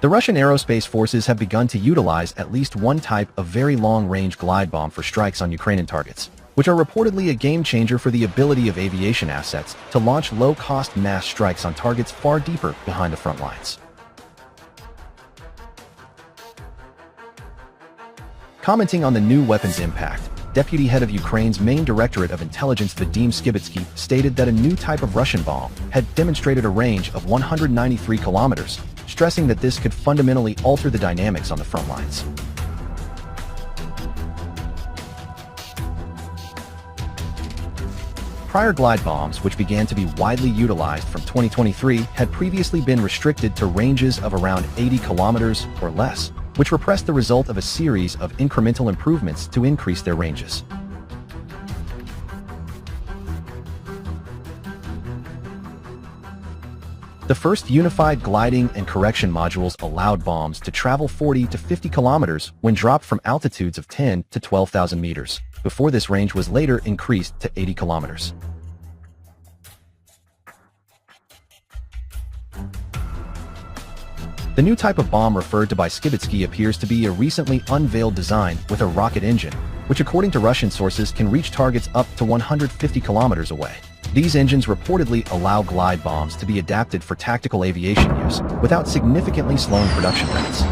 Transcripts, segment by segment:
The Russian aerospace forces have begun to utilize at least one type of very long-range glide bomb for strikes on Ukrainian targets, which are reportedly a game-changer for the ability of aviation assets to launch low-cost mass strikes on targets far deeper behind the front lines. Commenting on the new weapon's impact, Deputy Head of Ukraine's main Directorate of Intelligence Vadim Skibitsky stated that a new type of Russian bomb had demonstrated a range of 193 kilometers, stressing that this could fundamentally alter the dynamics on the front lines. Prior glide bombs, which began to be widely utilized from 2023, had previously been restricted to ranges of around 80 kilometers or less, which repressed the result of a series of incremental improvements to increase their ranges. The first unified gliding and correction modules allowed bombs to travel 40 to 50 kilometers when dropped from altitudes of 10 to 12,000 meters, before this range was later increased to 80 kilometers. The new type of bomb referred to by Skibitsky appears to be a recently unveiled design with a rocket engine, which according to Russian sources can reach targets up to 150 kilometers away. These engines reportedly allow glide bombs to be adapted for tactical aviation use without significantly slowing production rates.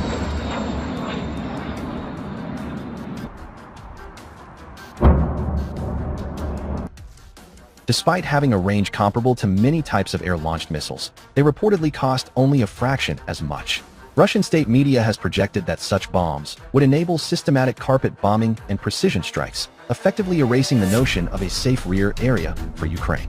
Despite having a range comparable to many types of air-launched missiles, they reportedly cost only a fraction as much. Russian state media has projected that such bombs would enable systematic carpet bombing and precision strikes, effectively erasing the notion of a safe rear area for Ukraine.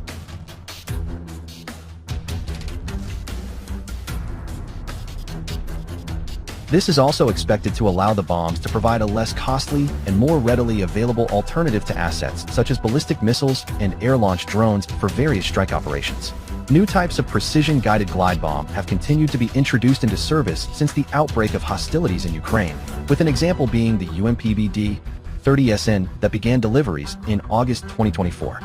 This is also expected to allow the bombs to provide a less costly and more readily available alternative to assets such as ballistic missiles and air-launched drones for various strike operations. New types of precision-guided glide bomb have continued to be introduced into service since the outbreak of hostilities in Ukraine, with an example being the UMPBD-30SN that began deliveries in August 2024.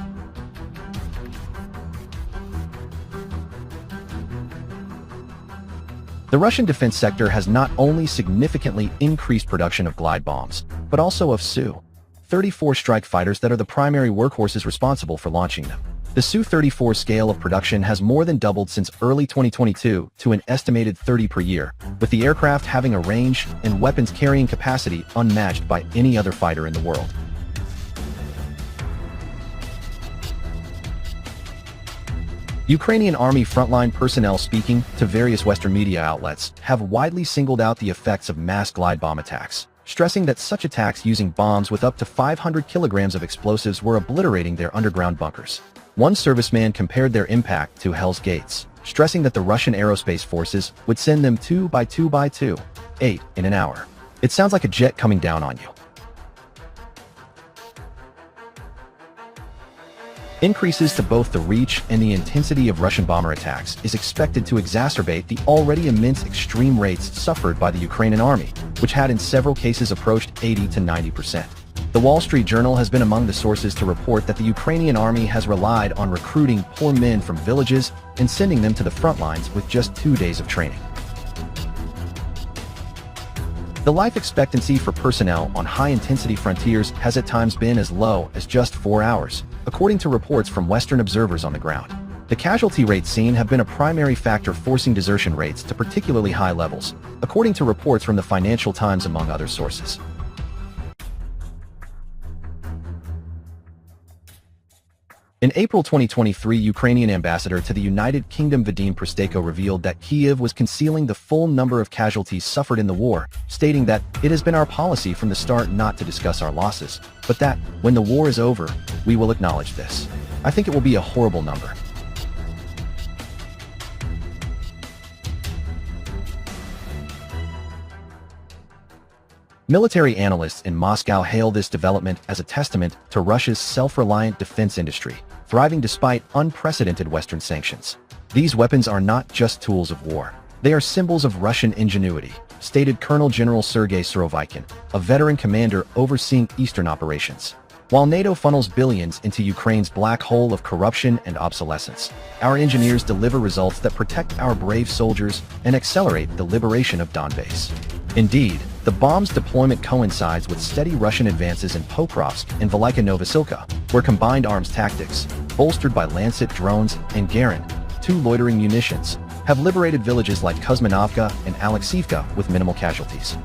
The Russian defense sector has not only significantly increased production of glide bombs, but also of Su-34 strike fighters that are the primary workhorses responsible for launching them. The Su-34 scale of production has more than doubled since early 2022 to an estimated 30 per year, with the aircraft having a range and weapons carrying capacity unmatched by any other fighter in the world. Ukrainian army frontline personnel speaking to various Western media outlets have widely singled out the effects of mass glide bomb attacks, stressing that such attacks using bombs with up to 500 kilograms of explosives were obliterating their underground bunkers. One serviceman compared their impact to Hell's Gates, stressing that the Russian aerospace forces would send them 2 by 2 by 2, 8 in an hour. It sounds like a jet coming down on you. Increases to both the reach and the intensity of Russian bomber attacks is expected to exacerbate the already immense extreme rates suffered by the Ukrainian army, which had in several cases approached 80 to 90%. The Wall Street Journal has been among the sources to report that the Ukrainian army has relied on recruiting poor men from villages and sending them to the front lines with just 2 days of training. The life expectancy for personnel on high-intensity frontiers has at times been as low as just 4 hours, according to reports from Western observers on the ground. The casualty rates seen have been a primary factor forcing desertion rates to particularly high levels, according to reports from the Financial Times among other sources. In April 2023, Ukrainian ambassador to the United Kingdom Vadim Prystaiko revealed that Kyiv was concealing the full number of casualties suffered in the war, stating that it has been our policy from the start not to discuss our losses, but that, when the war is over, we will acknowledge this. I think it will be a horrible number. Military analysts in Moscow hail this development as a testament to Russia's self-reliant defense industry, thriving despite unprecedented Western sanctions. These weapons are not just tools of war. They are symbols of Russian ingenuity, stated Colonel General Sergei Surovikin, a veteran commander overseeing Eastern operations. While NATO funnels billions into Ukraine's black hole of corruption and obsolescence, our engineers deliver results that protect our brave soldiers and accelerate the liberation of Donbass. Indeed, the bomb's deployment coincides with steady Russian advances in Pokrovsk and Velika Novosilka, where combined arms tactics, bolstered by Lancet drones and Garin, 2 loitering munitions, have liberated villages like Kuzminovka and Alexivka with minimal casualties.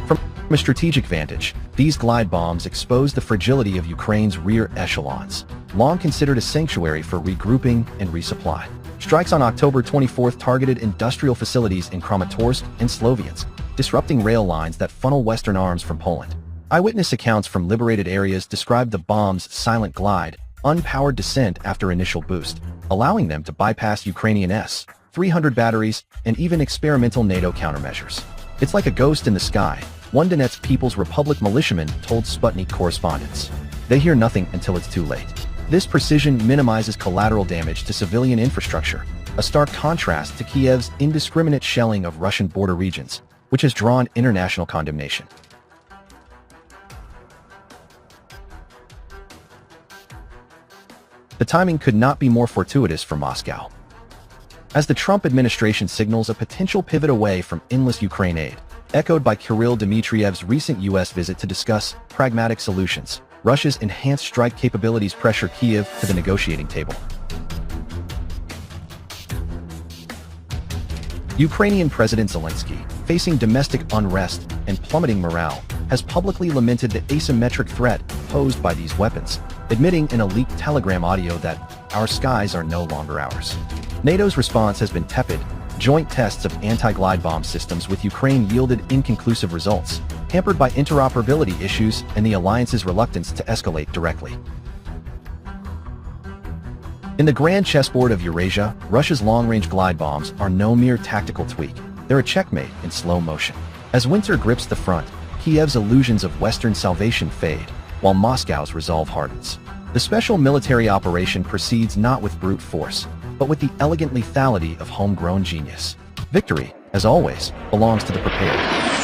From a strategic vantage, these glide bombs expose the fragility of Ukraine's rear echelons, long considered a sanctuary for regrouping and resupply. Strikes on October 24 targeted industrial facilities in Kramatorsk and Sloviansk, disrupting rail lines that funnel Western arms from Poland. Eyewitness accounts from liberated areas described the bomb's silent glide, unpowered descent after initial boost, allowing them to bypass Ukrainian S-300 batteries and even experimental NATO countermeasures. It's like a ghost in the sky, one Donetsk People's Republic militiaman told Sputnik correspondents. They hear nothing until it's too late. This precision minimizes collateral damage to civilian infrastructure, a stark contrast to Kiev's indiscriminate shelling of Russian border regions, which has drawn international condemnation. The timing could not be more fortuitous for Moscow. As the Trump administration signals a potential pivot away from endless Ukraine aid, echoed by Kirill Dmitriev's recent U.S. visit to discuss pragmatic solutions, Russia's enhanced strike capabilities pressure Kiev to the negotiating table. Ukrainian President Zelensky, facing domestic unrest and plummeting morale, has publicly lamented the asymmetric threat posed by these weapons, admitting in a leaked Telegram audio that "our skies are no longer ours." NATO's response has been tepid. Joint tests of anti-glide bomb systems with Ukraine yielded inconclusive results, hampered by interoperability issues and the alliance's reluctance to escalate directly. In the grand chessboard of Eurasia, Russia's long-range glide bombs are no mere tactical tweak. They're a checkmate in slow motion. As winter grips the front, Kiev's illusions of Western salvation fade, while Moscow's resolve hardens. The special military operation proceeds not with brute force, but with the elegant lethality of homegrown genius. Victory, as always, belongs to the prepared.